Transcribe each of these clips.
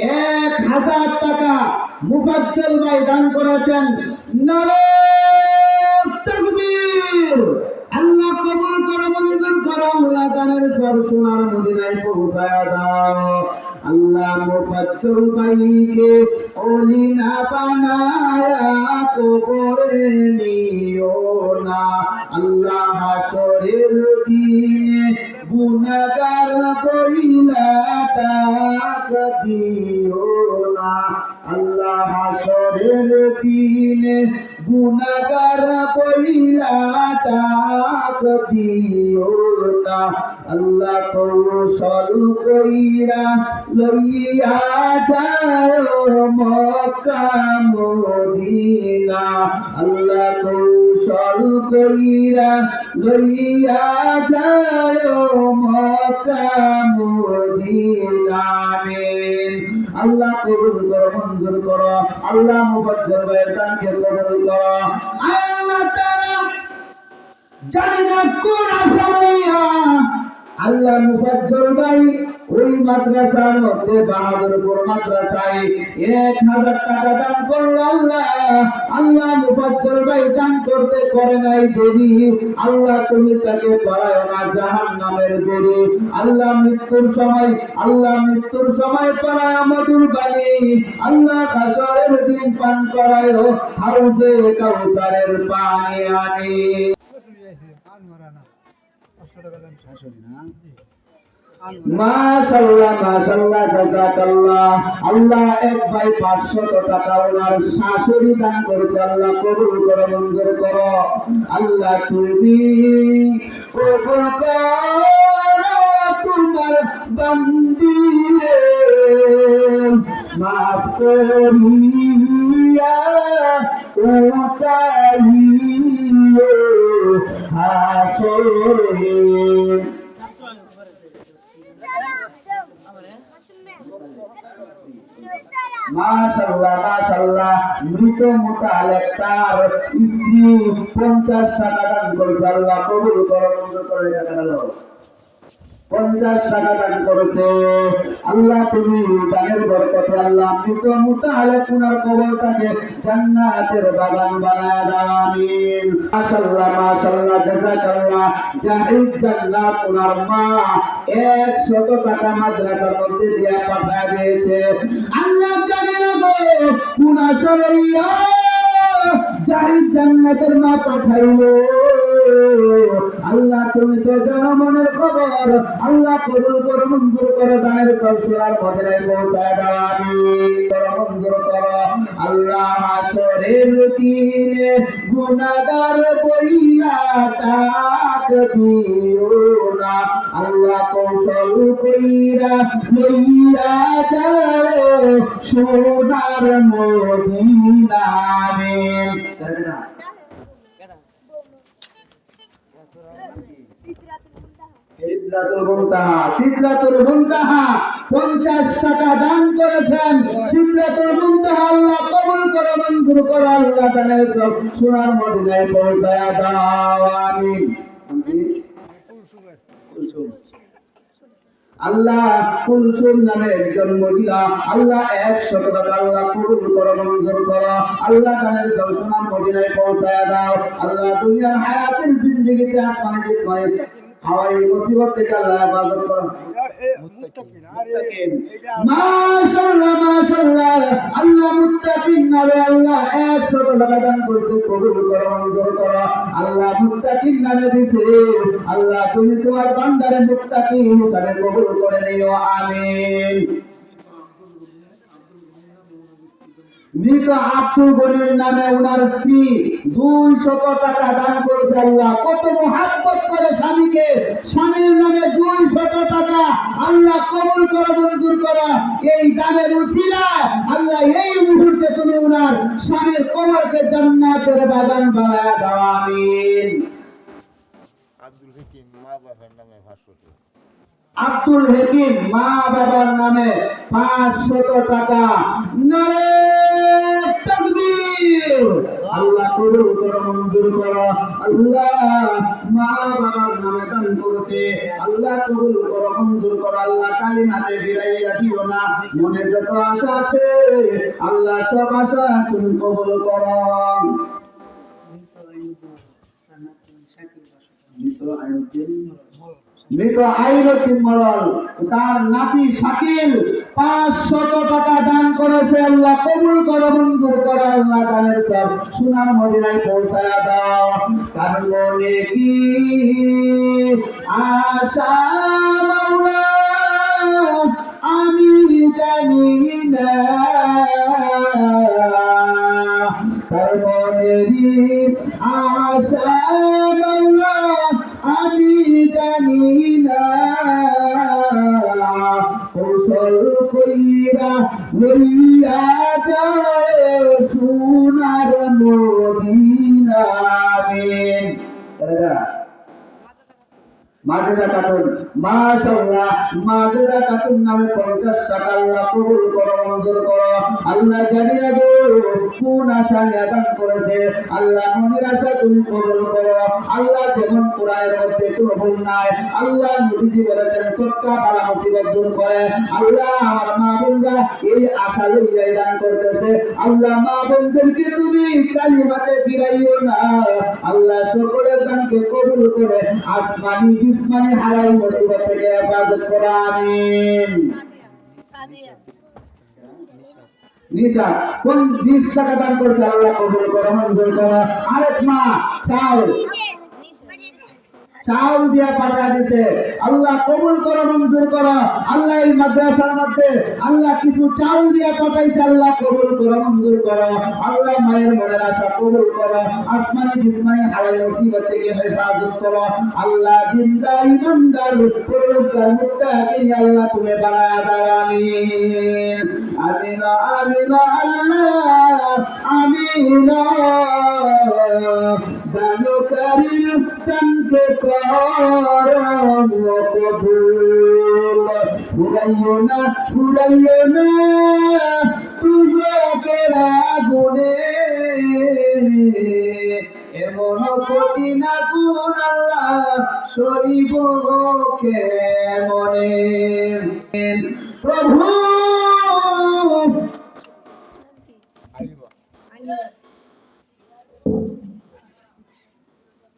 1000 টাকা মুফাজ্জল ভাই দান করেছেন। নারে তাকবীর। আল্লাহ কবুল করো, মঞ্জুর করো। আল্লাহ দানের সব সোনার মদিনায় পৌঁছায়া দাও। আল্লাহ মুফাজ্জল ভাইকে ওলি না বানায়া কবরে নিও না। আল্লাহ হাসরের দিনে গুনাহগার বইলা ডাক দিও না। আল্লাহ হাসরের দিনে গুনাহগার বইলা ডাক দিও না। আল্লাহ কৌশল কইরা লইয়া যাও মক্কা মদিনা। আল্লাহ কৌশল কইরা লইয়া যাও মক্কা মদিনা। আমিন। আল্লাহ কবুল করো, মঞ্জুর করো। আল্লাহ মুফাজ্জল ভাইয়ের দানকে কবুল করো। আল্লাহ তাআলা জানি না কোন আসামিয়া আল্লাহ মুফাজ্জল ভাই ওই মাদ্রাসার মধ্যে বাহাদুরপুর মাদ্রাসায় 1000 টাকা দান করলো। আল্লাহ মুফাজ্জল ভাই দান করতে করে নাই দেরি। আল্লাহ তুমি তাকে পড়ায় না জাহান্নামের বেরি। আল্লাহ মৃত্যুর সময় পড়ায় মধুর বাণী। আল্লাহ হাসরের দিন পান করায় হাউজে কাউসারের পানি আনি। মাশাআল্লাহ মাশাআল্লাহ জাযাকাল্লাহ। আল্লাহ এক ভাই 500 টাকা ওনার শাশুড়ি দান করেছে। আল্লাহ কবুল করো, মঞ্জুর করো। আল্লাহ তুমি কবুল করো তোমার বান্দিরে মাফ করিয়া উঠাইও হাসরে। মাশাআল্লাহ মাশাআল্লাহ। মৃত মুতালেক তার স্ত্রী 50 টাকা দান করেছে। আল্লাহ কবুল করো, মঞ্জুর করে। 50 টাকা দান করেছে। আল্লাহ তুমি দানের বরকতে আল্লাহ মৃত মুতালেক উনার কবরটাকে জান্নাতের বাগান বানায়া দাও। আমিন। মাশাআল্লাহ মাশাআল্লাহ জাযাকাল্লাহ। জাহিদ জান্নাত উনার মা 100 টাকা মাদ্রাসার মধ্যে দিয়া পাঠায় দিয়েছে। আল্লাহ জানে না গো কোন আসরাইয়া জাহিদ জান্নাতের মা পাঠাইলো। আল্লাহ তুমি তো জানো মনের খবর। আল্লাহ কবুল করো, মঞ্জুর করো। দানের সব সোনার মদিনায় পৌঁছায় দাও। আমিন। করো, মঞ্জুর করো। আল্লাহ হাসরের দিনে গুনাহগার বইলা ডাক দিও না। আল্লাহ কৌশল কইরা লইয়া যাও সোনার মদিনা। আমিন। সিদরাতুল মুনতাহা 50 টাকা দান করেছেন। সিদরাতুল মুনতাহা আল্লাহ কবুল করো, মঞ্জুর করো। আল্লাহ দানের সব সোনার মদিনায় পৌঁছায়া দাও। আমিন। আল্লাহ কুলসুম নামে একজন মহিলা আল্লাহ 100 টাকা আল্লাহ কবুল করো, মঞ্জুর করো। আল্লাহ দানের সব সোনার মদিনায় পৌঁছায়া দাও। আল্লাহ দুনিয়ার হায়াতের জিন্দেগিতে আসমানে জিসমানে হাওয়াই মুসিবত থেকে আল্লাহ হেফাজত করো। মাশাআল্লাহ মাশাআল্লাহ। আল্লাহ মুত্তাকিন নামে আল্লাহ 100 টাকা দান করেছে। কবুল করো, মঞ্জুর করো। আল্লাহ মুত্তাকিন নামে দিয়েছে। আল্লাহ তুমি তোমার বান্দারে মুত্তাকিন হিসাবে কবুল করে নিও। আমিন। মৃত আব্দুল গনির নামে উনার স্ত্রী 200 টাকা দান করেছে। আল্লাহ কত মুহাব্বত করে স্বামীকে। স্বামীর নামে 200 টাকা আল্লাহ কবুল করো, মঞ্জুর করো। এই দানের উসিলায় আল্লাহ এই মুহূর্তে তুমি উনার স্বামীর কবরকে জান্নাতের বাগান বানায়া দাও। আমিন। আব্দুল হাকিম মা বাবার নামে 500 টাকা। আব্দুল হাকিম মা বাবার নামে 500 টাকা। নারে তাকবীর। আল্লাহ কবুল করো মঞ্জুর করো আল্লাহ মা বাবার নামে দান করেছে আল্লাহ কবুল করো মঞ্জুর করো আল্লাহ কালিমাতে ফিরাইয়া দিও না মনে যত আশা আছে আল্লাহ সব আশা তুমি কবুল করো মৃত আইনউদ্দিন মরল তার নাতি শাকিল 500 টাকা দান করেছে আল্লাহ কবুল করো মঞ্জুর করো আল্লাহ দানের সব সোনার মদিনায় পৌঁছায়া দাও তার মনে কি আশা মাওলা আমি জানি না তার মনেরই আশা মাওলা আমি জানি না কৌশল কইরা লইয়া যায় সোনার মদিনা আমিন মাজেদা খাতুন মাশাআল্লাহ মাজেদা খাতুন নামে 50 টাকা আল্লাহ কবুল করো মঞ্জুর করো আল্লাহ জানি না গো কোন আশা নিয়ে দান করেছে আল্লাহ মনের আশা তুমি কবুল করো আল্লাহ যেমন কোরআনের মধ্যে কোনো ভুল নাই আল্লাহ নবীজি বলেছেন সৎকা বালা মুসিবত দূর করে আল্লাহ আমার মা বোনরা এই আশা লইয়াই দান করতেছে আল্লাহ মা বোনদেরকে তুমি কালিমাতে ফিরাইও না আল্লাহ সকলের দানকে কবুল করে আসমানি জিসমানি হারাই মুসিবত থেকে হেফাজত করো আমিন নিশা কোন 20 টাকা দান করছে আল্লাহ কবুল করো মঞ্জুর করো আরেক মা চাউল দিয়া পাঠা দিছে আল্লাহ কবুল করো মঞ্জুর করো আল্লাহ এই মাদ্রাসার মধ্যে আল্লাহ কিছু চাউল দিয়া পাঠাইছে আল্লাহ কবুল করো মঞ্জুর করো আল্লাহ মায়ের মনের আশা কবুল করো আসমানি জিসমানি হাওয়াই মুসিবত থেকে হেফাজত করো আল্লাহ জিন্দা ইমানদার পরহেজগার মুত্তাকিন আল্লাহ তুমি বানায়া দাও আমিন আমিন আমিন আল্লাহ আমিন দানকারীর তানকে করম কবুল ফুরাইও না তুজোকের আগুনে এমন কঠিন আগুন আল্লাহ সইব কেমনে প্রভু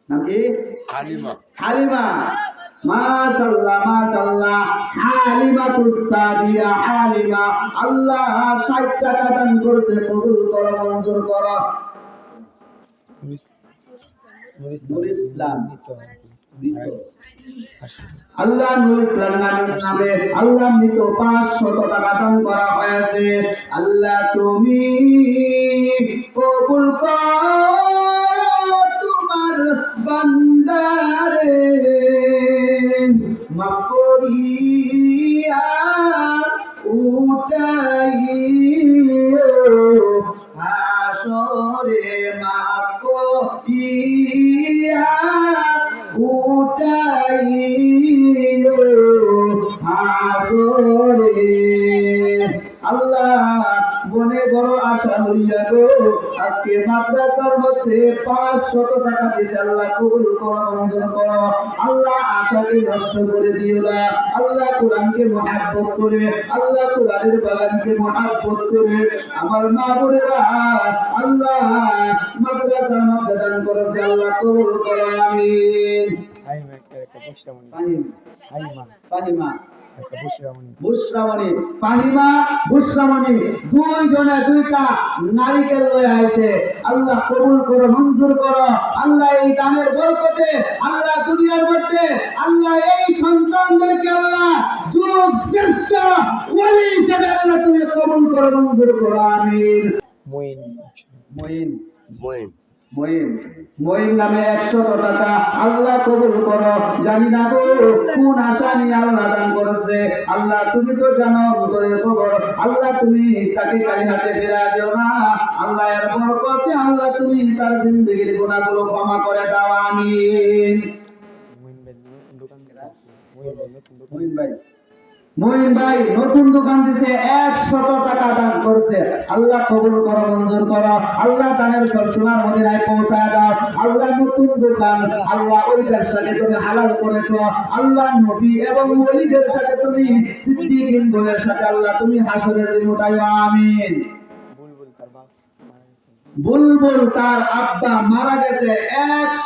নাকি হালিমা মাশাআল্লাহ মাশাআল্লাহ হালিমাতুস সাদিয়া হালিমা আল্লাহ 60 টাকা দান করেছে কবুল করো মঞ্জুর করো নূর ইসলাম আল্লাহ নূর ইসলাম নামে আল্লাহ মৃত 500 টাকা দান করা হয়েছে আল্লাহ তুমি কবুল করো তোমার বান্দারে মাফ করিয়া উঠাইও হাসরে মাফ করিয়া উঠাইও হাসরে আল্লাহ মনে বড় আশা লইয়া গো আজকে মাদ্রাসার মধ্যে 500 টাকা দিয়েছে আল্লাহ কবুল করো মঞ্জুর করো আল্লাহ আশাকে নষ্ট করে দিও না আল্লাহ কোরআনকে মহব্বত করে আল্লাহ কোরআনের বাগানকে মহব্বত করে আমার মা বোনেরা আল্লাহ মাদ্রাসার মধ্যে দান করেছে আল্লাহ কবুল করো আমিন ফাহিমা বুশরামণি ফাহিমা বুশরামণি দুইজনে দুইটা নারিকেল লয়ে আইছে আল্লাহ কবুল করো মঞ্জুর করো আল্লাহ এই দানের বরকতে আল্লাহ দুনিয়ার মধ্যে আল্লাহ এই সন্তানদেরকে আল্লাহ যুগ শ্রেষ্ঠ ওলি হিসেবে আল্লাহ তুমি কবুল করো মঞ্জুর করো আমিন মঈন নামে 100 টাকা আল্লাহ কবুল করো জানি না গো কোন আশা নিয়ে আল্লাহ দান করেছে আল্লাহ তুমি তো জানো তোর খবর আল্লাহ তুমি তাকে খালি হাতে ফেরা দিও না আল্লাহ এর বরকতে আল্লাহ তুমি তার জিন্দেগীর গুনাহগুলো ক্ষমা করে দাও আমিন মঈন ভাই নতুন দোকান দিছে 100 টাকা দান করছে করেছে আল্লাহ কবুল করো, মঞ্জুর করো। আল্লাহ দানের সব সোনার মদিনায় পৌঁছায় দাও। আল্লাহ নতুন দোকান আল্লাহ ওই ব্যবসাকে তুমি হালাল করেছো। আল্লাহ নবী এবং ওলিদের সাথে তুমি সিদ্দিকীনদের সাথে আল্লাহ তুমি হাসরের দিন উঠাইও, আমিন। বুলবুল তার আব্বা মারা গেছে,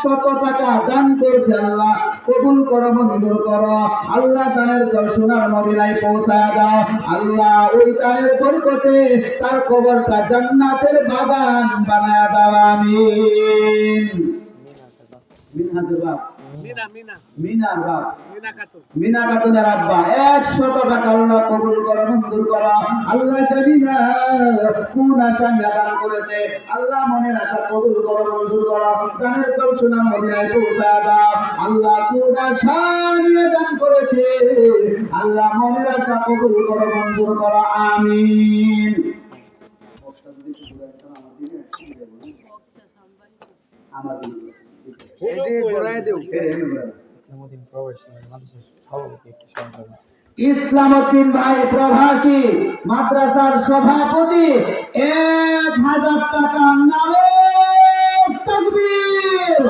100 টাকা দান করেছে, আল্লাহ কবুল করো, মঞ্জুর করো। আল্লাহ দানের সব সোনার মদিনায় পৌঁছায় দাও। আল্লাহ ওই দানের বরকতে তার কবরটা জান্নাতের বাগান বানায় দাও, আমিন। মিনহাজের বাপ মিনার বাপ মিনা খাতুনের আব্বা 100 টাকা আল্লাহ কবুল করো, মঞ্জুর করো। আল্লাহ জানি না কোন আশা নিয়ে দান করেছে, আল্লাহ মনের আশা কবুল করো, মঞ্জুর করো। দানের সব সোনার মদিনায় পৌঁছায় দাও। আল্লাহ কোন আশা নিয়ে দান করেছে, আল্লাহ মনের আশা কবুল করো, মঞ্জুর করো, আমিন। আমার ইসলামউদ্দিন ভাই প্রবাসী মাদ্রাসার সভাপতি 1000 টাকা নামে তাকবীর।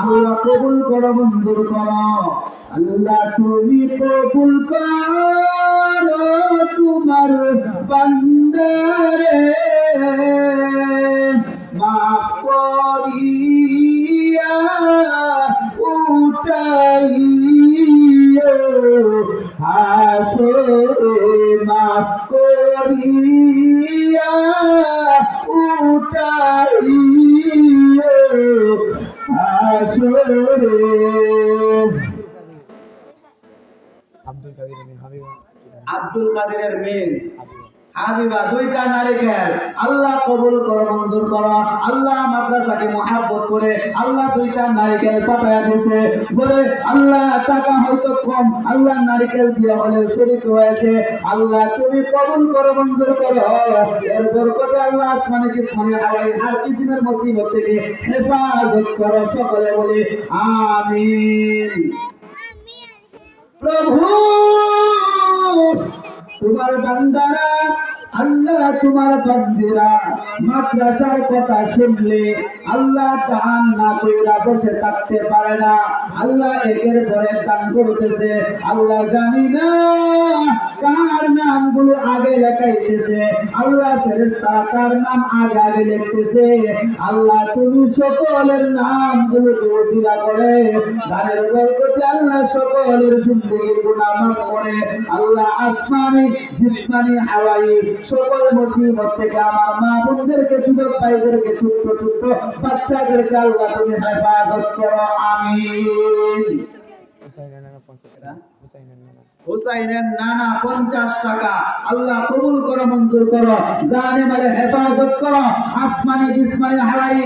আল্লাহ কবুল করো, মঞ্জুর করো। আল্লাহ তুমি কবুল করো তোমার বান্দারে, মাফ করিয়া উঠাইও হাসরে, মাফ করিয়া উঠাইও হাসরে। আব্দুল কাদেরের মেয়ে হাবিবা 2টা নারিকেল আল্লাহ কবুল করো, মঞ্জুর করো। আল্লাহ মাদ্রাসাকে মহব্বত করে আল্লাহ 2টা নারিকেল পাঠায়া দিয়েছে বলে আল্লাহ টাকা হয়তো কম, আল্লাহ নারিকেল দিয়ে বলে শরীক হয়েছে। আল্লাহ তুমি কবুল করো, মঞ্জুর করো। এর বরকতে আল্লাহ আসমানে জিসমানে হাওয়াই আর কিসিমের মুসিবত থেকে হেফাজত করো, সকলে বলে আমিন। প্রভু তোমার বান্দারা, আল্লাহ তোমার বান্দিরা মাদ্রাসার কথা শুনলে আল্লাহ দান না কইরা বসে থাকতে পারে না। আল্লাহ একের পরে দান করতেছে। আল্লাহ জানি না কার নামগুলো আগে লেখাইতেছে, আল্লাহ ফেরেশতা কার নাম আগে আগে লিখতেছে। আল্লাহ তুমি সকলের নামগুলোকে ওসিলা করে দানের বরকতে আল্লাহ সকলের জিন্দেগির গুনাহ মাফ করে। আল্লাহ আসমানি জিসমানি হাওয়াই সকল মুসিবত থেকে আমার মা বোনদেরকে, যুবক ভাইদেরকে, ছোট্ট ছোট্ট বাচ্চাদেরকে আল্লাহ তুমি হেফাজত করো, আমিন। হুসাইনের নানা 50 টাকা আল্লাহ কবুল করো, মঞ্জুর করো। জানে মালে হেফাজত করো, আসমানি জিসমানি হাওয়াই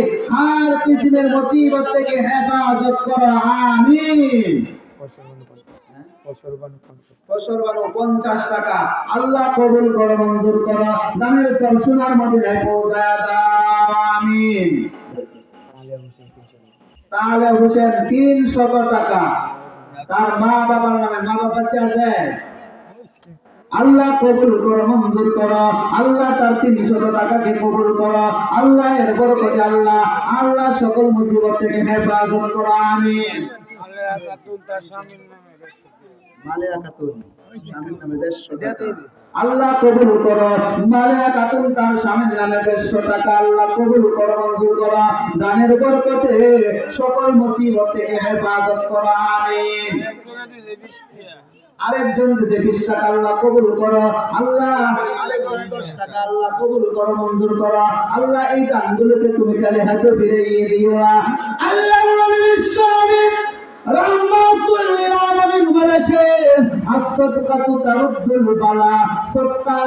আর কিসিমের মুসিবত থেকে হেফাজত করো, আমিন। 50 টাকা আল্লাহ কবুল করো, মঞ্জুর করো। দানের সব সোনার মদিনায় পৌঁছায় দাও, আমিন। তাহলে হোসেন 300 টাকা তার মা বাবার নামে, মা বাবা আছে, আল্লাহ কবুল করো, মঞ্জুর করো। আল্লাহ তার 300 টাকাকে কবুল করো। আল্লাহ এর বরকতে আল্লাহ আল্লাহ সকল মুসিবত থেকে হেফাজত করো, আমিন। মালিয়া খাতুন স্বামীর নামে 150 টাকা আল্লাহ কবুল করো। মালিয়া খাতুন তার স্বামীর নামে 150 টাকা আল্লাহ কবুল করো, মঞ্জুর করো। দানের বরকতে সকল মুসিবত থেকে হেফাজত করো, আমিন। আরেকজন যে 20 টাকা আল্লাহ কবুল করো। আল্লাহ আরেকজন 10 টাকা আল্লাহ কবুল করো, মঞ্জুর করো। আল্লাহ এই দানগুলোকে তুমি কালে হাতে ফিরিয়ে দিও। আল্লাহ নবী বিশ্বনবী রাহমাতুল লিল আলামিন বলেছে, as-সাদকাতু তারুদ্দুল বালা, সদকা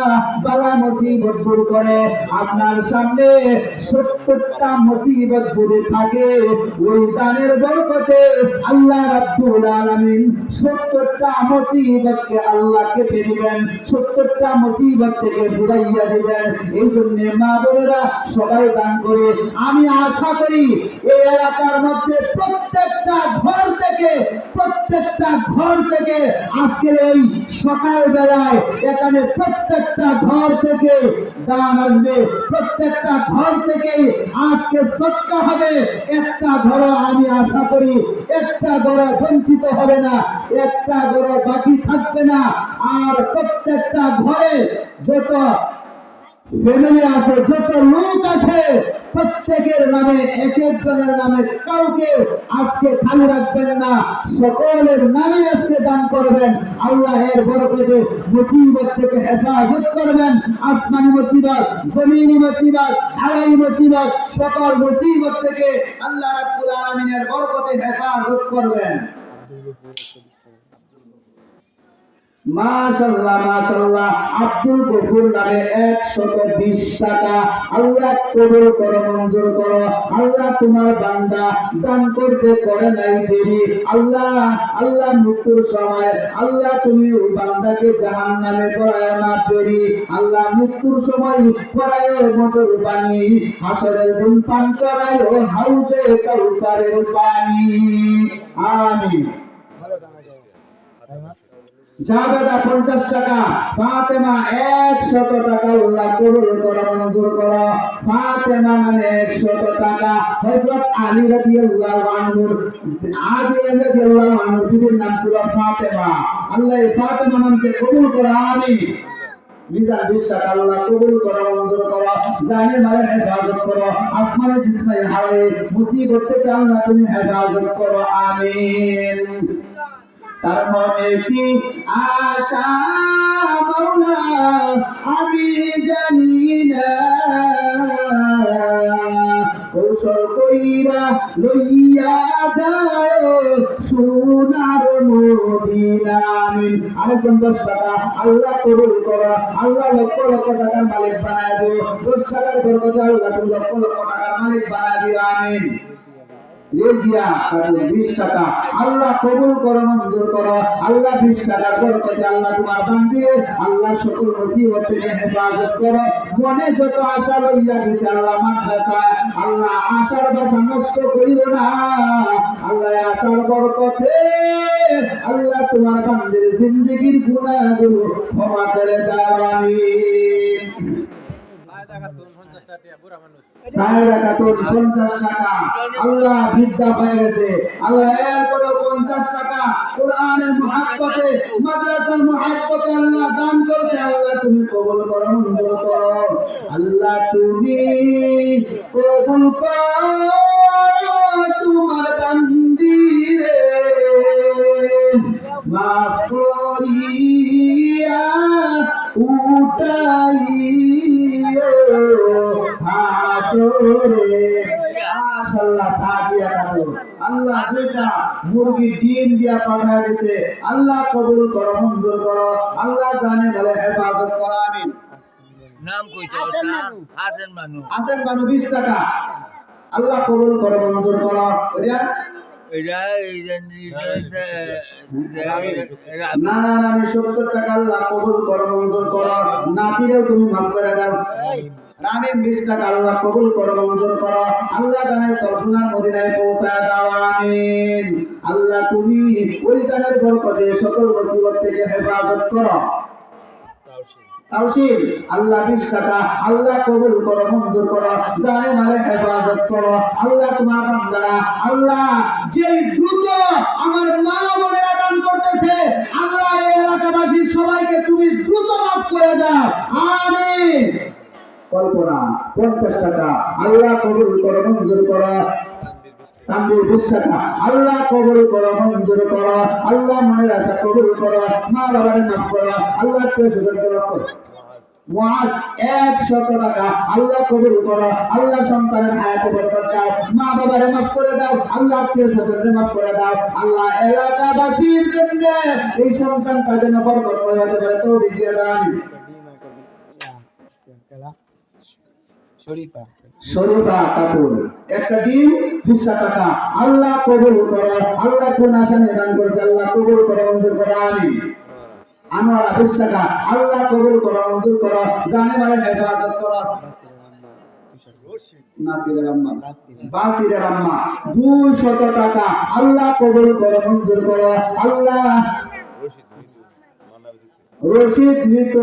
বালা মুসিবত দূর করে। আপনার সামনে 70টা মুসিবত যদি থাকে, ওই দানের বরকতে আল্লাহ রাব্বুল আলামিন 70টা মুসিবতকে আল্লাহ কেটে দিবেন, 70টা মুসিবত থেকে ফিরাইয়া দিবেন। এই জন্য মা বোনেরা সবাই দান করে। আমি আশা করি এই এলাকার মধ্যে প্রত্যেকটা ঘর থেকে প্রত্যেকটা ঘর থেকে আজকের এই সকাল বেলায় এখানে প্রত্যেকটা ঘর থেকে দান আসবে, প্রত্যেকটা ঘর থেকে আজকে সৎকা হবে। একটা ঘর আমি আশা করি একটা ঘর বঞ্চিত হবে না, একটা ঘর বাকি থাকবে না। আর প্রত্যেকটা ঘরে যত ফ্যামিলি আছে, যত লোক আছে, প্রত্যেকের নামে এক একজনের নামে কাউকে আজকে খালি রাখবেন না, সকলের নামে আজকে দান করবেন। আল্লাহ এর বরকতে মুসিবত থেকে হেফাজত করবেন। আসমানি মুসিবত, জমিনি মুসিবত, হাওয়াই মুসিবত, সকল মুসিবত থেকে আল্লাহ রাব্বুল আলামিনের বরকতে হেফাজত করবেন। মাশাআল্লাহ মাশাআল্লাহ। আব্দুল গফুর নামে 120 টাকা। আল্লাহ কবুল করো, মঞ্জুর করো। আল্লাহ তোমার বান্দা দান করতে করে নাই দেরি। আল্লাহ মৃত্যুর সময় আল্লাহ তুমি ওই বান্দাকে জাহান্নামে পড়ায় না দেরি। আল্লাহ মৃত্যুর সময় পড়ায় মধুর পানি, হাসরের দিন পান করায় হাউজে কাউসারের পানি। আমিন। জাবেদা 50 টাকা, ফাতেমা 100 টাকা। আল্লাহ কবুল করো, মঞ্জুর করো। ফাতেমা মানে 100 টাকা। হযরত আলী রাদিয়াল্লাহু আনহু, বিবির নাম ছিল ফাতেমা। আল্লাহ এই ফাতেমা নামকে কবুল করো, আমিন। মিজান 20 টাকা। আল্লাহ কবুল করো, মঞ্জুর করো। জানে মালে হেফাজত করো, আসমানে জিসমানে হাওয়ায়ে মুসিবত থেকে আল্লাহ তুমি হেফাজত করো, আমিন। তার মনে কি আশা মাওলা আমি জানি না, কৌশল কইরা লইয়া যায় সোনার মদিনা। আমিন। আরেকজন 10 টাকা। আল্লাহ কবুল করো, আল্লাহ লক্ষ লক্ষ টাকার মালিক বানায় দিও। 10 টাকার বরকতে আল্লাহ তুমি লক্ষ লক্ষ টাকার মালিক বানায় দিও, আমিন। রেজিয়া 20 টাকা। আল্লাহ কবুল করো, মঞ্জুর করো। আল্লাহ 20 টাকার বরকতে আল্লাহ তোমার বান্দি আল্লাহ সকল মুসিবত থেকে হেফাজত করো। মনে যত আশা লইয়া দিছে আল্লাহ মাদ্রাসা, আল্লাহ আশার বাসা নষ্ট করিও না। আল্লাহ আশার বরকতে আল্লাহ তোমার বান্দির জিন্দেগীর গুনাহগুলো ক্ষমা করে দাও, আমিন। 50 টাকা। আল্লাহ বিদ্যা পেয়ে গেছে, আল্লাহ এরপরে 50 টাকা কোরআনের মুহাব্বতে, মাদ্রাসার মুহাব্বতে আল্লাহ দান করেছে। আল্লাহ তুমি কবুল করো, মঞ্জুর করো। আল্লাহ তুমি কবুল করো তোমার বান্দিরে, মাফ করিয়া উঠাইও হাসরে। মাশাআল্লাহ। সাদিয়া কাটো। আল্লাহ যেটা মুরগি ডিম দিয়া পাঠায় দিয়েছে আল্লাহ কবুল করো, মঞ্জুর করো। আল্লাহ জানে বলে হেফাজত করো, আমিন। নাম কইতে হাসান মানু। হাসান বানু 20 টাকা। আল্লাহ কবুল করো, মঞ্জুর করো। না 70 টাকা। আল্লাহ কবুল করো, মঞ্জুর করো। নাতিরেও তুমি মাফ করে দাও। রামিম 20 টাকা। আল্লাহ কবুল করো, মঞ্জুর করো। আল্লাহ গানের সরসুনার মদিনায় পৌঁছায় দাও, আমিন। আল্লাহ তুমি ওই গানের বরকতে সকল মুসিবত থেকে হেফাজত করো। তাওশীল আল্লাহ 20 টাকা। আল্লাহ কবুল করো, মঞ্জুর করো। জানে মালে হেফাজত করো। আল্লাহ তোমার বান্দারা আল্লাহ যে দ্রুত আমার মা বোনেরা দান করতেছে আল্লাহ এই এলাকাবাসী সবাইকে তুমি দ্রুত মাফ করে দাও, আমিন। কল্পনা 50 টাকা। আল্লাহ কবুল করো, মঞ্জুর করো। তানবীর 20 টাকা। আল্লাহ কবুল করো, মঞ্জুর করো। আল্লাহ মনের আশা কবুল করো, মা বাবার মাফ করো। আল্লাহ প্রেসিডেন্টকে মাফ করো। মুআজ 100 টাকা। আল্লাহ কবুল করো। আল্লাহ সন্তানের হায়াতে বরকত দাও, মা বাবারে মাফ করে দাও। আল্লাহ প্রেসিডেন্টকে মাফ করে দাও। আল্লাহ এলাকাবাসীর জন্য এই সন্তানটা যেন বরকতময় হতে পারে তৌফিক দিয়ে দাও, আমিন। শরীফা কাপুর একটা ডিম 20 টাকা। আল্লাহ কবুল করো। আল্লাহ কোন আশা নিদান করেছে আল্লাহ কবুল করো, মঞ্জুর করো, আমিন। আনোয়ারা 20 টাকা। আল্লাহ কবুল করো, মঞ্জুর করো। জানে মালে হেফাজত করো। নাসিরের আম্মা বাসিরের আম্মা 200 টাকা আল্লাহ কবুল করো মঞ্জুর করো আল্লাহ রশিদ মৃত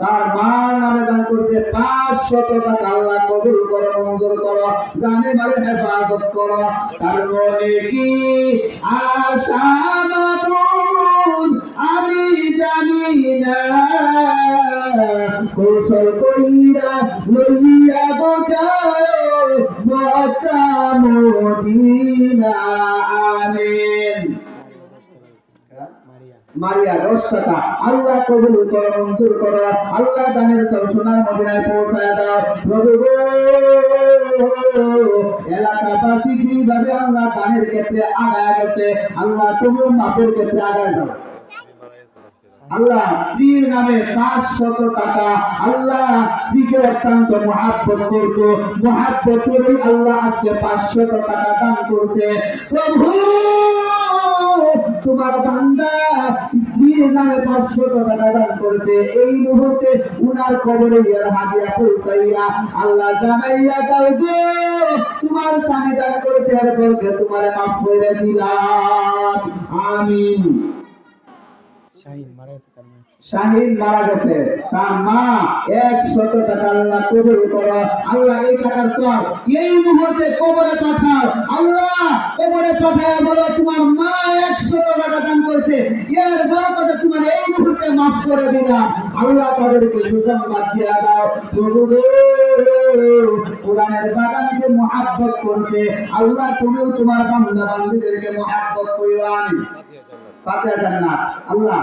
তার মার নামে দান করছে 500 টাকা আল্লাহ কবুল করো মঞ্জুর করো জানে মালে হেফাজত করো তার মনে কি আশা মাবুদ আমি জানি না কৌশল কইরা লইয়া গোটায় মক্কা মদিনা আমিন মারিয়া 10 টাকা আল্লাহ কবুল করো মঞ্জুর করো আল্লাহ দানের সব সোনার মদিনায় পৌঁছায় দাও প্রভু গো এলাকাবাসী যেভাবে আল্লাহ দানের ক্ষেত্রে আগায় গেছে আল্লাহ তুমিও মাপের ক্ষেত্রে আগায় যাও আল্লাহ স্ত্রীর নামে 500 টাকা আল্লাহ স্ত্রীকে অত্যন্ত মহাব্বত করতো মহাব্বত করে আল্লাহ আজকে 500 টাকা দান করছে প্রভু তোমার বান্দা স্ত্রীর নামে 500 টাকা দান করেছে এই মুহূর্তে উনার কবরে ইয়ার হাদিয়া পৌঁছাইয়া আল্লাহ জানাইয়া দাও যে তোমার স্বামী দান করেছে এর বরকে তোমারে মাফ করে দিলাম আমিন শাহিন মারা গেছে তার মা 100 টাকা আল্লাহ কবুল করো আল্লাহ এই টাকার সব এই মুহূর্তে কবরে পাঠাও আল্লাহ কবরে পাঠায় বলো তোমার মা 100 টাকা দান করেছে এর বরকতে তোমার এই মুহূর্তে মাফ করে দিলাম আল্লাহ তাদেরকে সুসংবাদ দিয়ে দাও প্রভু কোরআনের বাগানকে মহব্বত করছে আল্লাহ তুমিও তোমার বান্দা বান্দীদেরকে মহব্বত করিও আমিন ফাতিহা জান্নাত আল্লাহ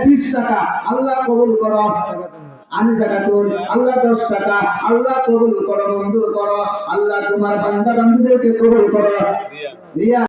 20 টাকা আল্লাহ কবুল করো আমি জাকাতুল আল্লাহ 10 টাকা আল্লাহ কবুল করো মঞ্জুর করো আল্লাহ তোমার বান্দা বান্দীদেরকে কবুল করো রিয়া